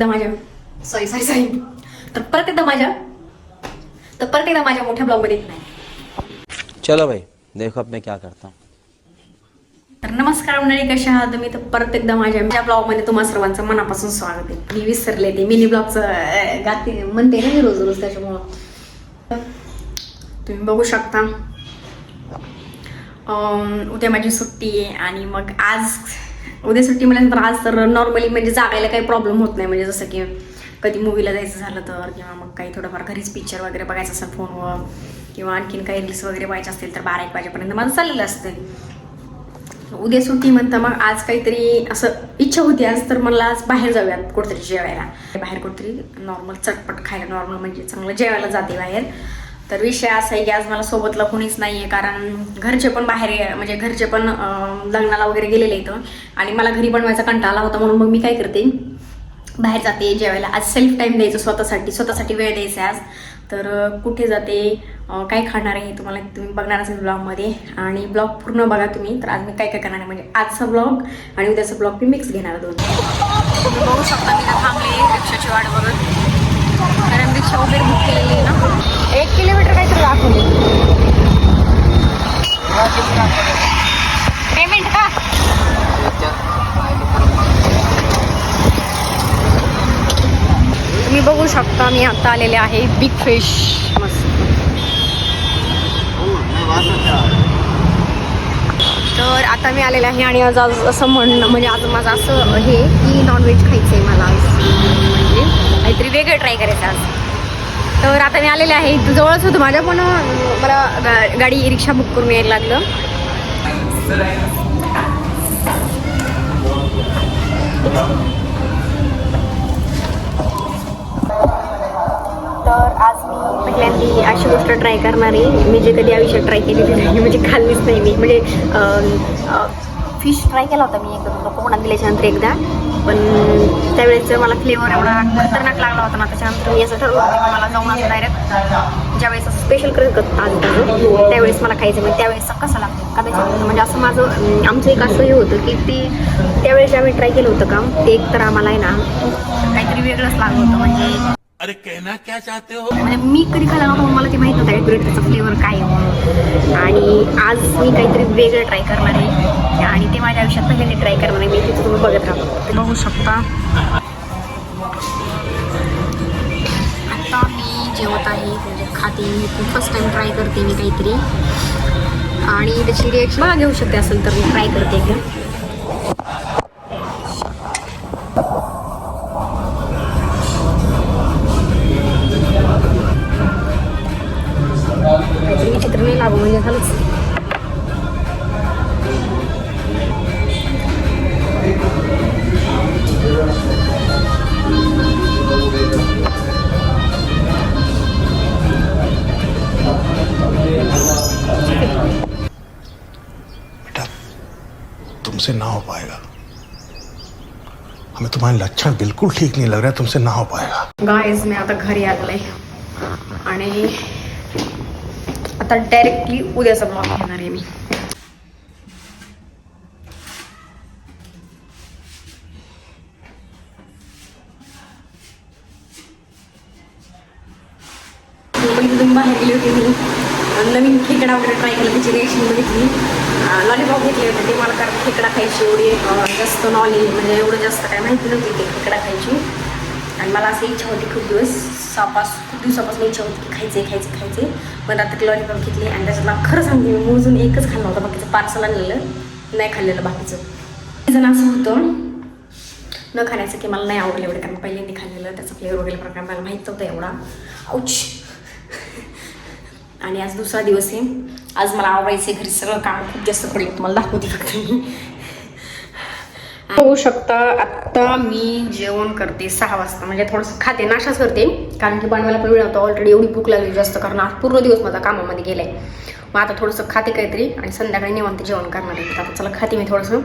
तर परत एकदा माझ्या मोठ्या ब्लॉग मध्ये चलो भाई देखो अब मैं क्या करता हूँ. तर नमस्कार मंडळी, कशा आहात तुम्ही? तर परत एकदा माझ्या ब्लॉग मध्ये तुम्हा सर्वांचं मनापासून स्वागत आहे. मी विसरले ते मिनी ब्लॉगचं गाते म्हणते ना मी रोज रोज, त्याच्यामुळं तुम्ही बघू शकता. उद्या माझी सुट्टी आहे आणि मग उद्या सुट्टी म्हटल्यानंतर आज तर नॉर्मली म्हणजे जागायला काही प्रॉब्लेम होत नाही. म्हणजे जसं की कधी मूवीला जायचं झालं तर, किंवा मग काही थोडंफार घरीच पिक्चर वगैरे बघायचं असेल फोनवर, किंवा आणखीन काही रील्स वगैरे बघायचे असतील तर 12-1 वाजेपर्यंत माझं चाललेलं असतं. उद्या सुट्टी म्हणता मग आज काहीतरी असं इच्छा होती आज, तर मला आज बाहेर जाऊयात कुठेतरी जेवायला. बाहेर कुठेतरी नॉर्मल चटपट खायला, नॉर्मल म्हणजे चांगलं जेवायला जाते बाहेर. तर विषय असा आहे की आज मला सोबतला कोणीच नाही आहे, कारण घरचे पण बाहेर म्हणजे घरचे पण लग्नाला वगैरे गेलेले इथं, आणि मला घरी बनवायचा कंटाळा आला होता. म्हणून मग मी काय करते, बाहेर जाते जेवायला. आज सेल्फ टाईम द्यायचं स्वतःसाठी वेळ द्यायचा आज. तर कुठे जाते, काय खाणार आहे तुम्हाला तुम्ही बघणार असेल ब्लॉगमध्ये, आणि ब्लॉग पूर्ण बघा तुम्ही. तर आज मी काय करणार आहे म्हणजे आजचा ब्लॉग आणि उद्याचा ब्लॉग मी मिक्स घेणार दोन. तुम्ही बघू शकता मी थांबले रिक्षाची वाट बघत, कारण रिक्षा वगैरे बुक केलेली आहे ना. 1 किलोमीटर काहीतरी दाखवले. पेमेंट का? तुम्ही बघू शकता मी आता आलेले आहे बिग फिश. मस्त. तर आता मी आलेले आहे आणि आज असं म्हणणं म्हणजे आज माझं असं हे की नॉनव्हेज खायचं आहे मला, म्हणजे काहीतरी वेगळं ट्राय करायचं आज. तर आता मी आलेले आहे, जवळच होतं माझ्या, पण मला गाडी रिक्षा बुक करून यायला लागलं. तर आज मी पहिल्यांदा अशी गोष्ट ट्राय करणार आहे, मी जे कधी आयुष्यात ट्राय केलेली नाही, म्हणजे खाल्लीच नाही मी. म्हणजे फिश ट्राय केला होता मी एकदा कोकणात गेल्याच्यानंतर एकदा, पण त्यावेळेस मला फ्लेवर एवढा खतरनाक लागला होता ना. त्याच्यानंतर मी असं ठरवलं होतं की मला जाऊन असं डायरेक्ट ज्यावेळेस असं स्पेशल करत ताजं त्यावेळेस मला खायचं, म्हणजे त्यावेळेस कसं लागतं कदाचित. म्हणजे असं माझं आमचं एक असं हे होतं की ते त्यावेळेस ज्यावेळी ट्राय केलं होतं काम, ते एक तर आम्हाला आहे ना काहीतरी वेगळंच लागलं होतं. म्हणजे अरे कहना क्या चाहते हो? म्हणजे मी कधी खाल्ला नव्हता, मला ते माहित नव्हतं ॲक्युरेट त्याचा फ्लेवर काय आहे. आणि आज मी काहीतरी वेगळं ट्राय करणार आहे, आणि ते माझ्या आयुष्यात पहिल्यांदा ट्राय करणार आहे मी. तिथं तुम्ही बघत राहा, ते बघू शकता. आता मी जेवत आहे, म्हणजे खाते मी, फर्स्ट टाइम ट्राय करते मी काहीतरी, आणि त्याची रिॲक्शन मला घेऊ शकते असेल तर मी ट्राय करते एकदा. विचित्र नाही लागू म्हणजे झालंच. बेटा तुमसे ना हो पाएगा, हमें तुम्हारे लक्षण बिल्कुल ठीक नहीं लग रहा है, तुमसे ना हो पाएगा. गाइस मी आता घरी आलेले आणि आता डायरेक्टली उद्याचा ब्लॉग घेणार आहे मी. तुम्ही बाहेर गेली होती मी, नवीन खेकडा वगैरे ट्राय केला, त्याची रिएक्शन बघितली. लॉलीपॉप घेतले होते ते मला, कारण खेकडा खायची एवढी जास्त नॉलेज म्हणजे एवढं जास्त काय माहिती नव्हती ते खेकडा खायची. आणि मला असं इच्छा होती खूप दिवसापासून इच्छा होती की खायचे. पण आता लॉलीपॉप घेतली, आणि त्याच्यातला खरं सांगते मी मोजून एकच खाल्लं होतं, बाकीचं पार्सल आणलेलं नाही खाल्लेलं बाकीचं. जण असं होतं न खाण्याचं की मला नाही आवडलं एवढं, कारण पहिल्यांदा खाल्लेलं त्याचा फ्लेवर वगैरे प्रकार मला माहीत नव्हतं एवढा. औच. आणि आज दुसरा दिवस आहे, आज मला आवडायचं घरी सगळं काम खूप जास्त पडले, तुम्हाला दाखवते फक्त मी. होऊ शकता आत्ता मी जेवण करते 6 वाजता, म्हणजे थोडंसं खाते, नाश्ताच करते, कारण की बनवायला पण वेळ होता. ऑलरेडी एवढी भूक लागली जास्त, कारण आज पूर्ण दिवस माझा कामामध्ये गेलाय. मग आता थोडंसं खाते काहीतरी, आणि संध्याकाळी निवांत जेवण करणार आहे. आता चला खाते मी थोडंसं.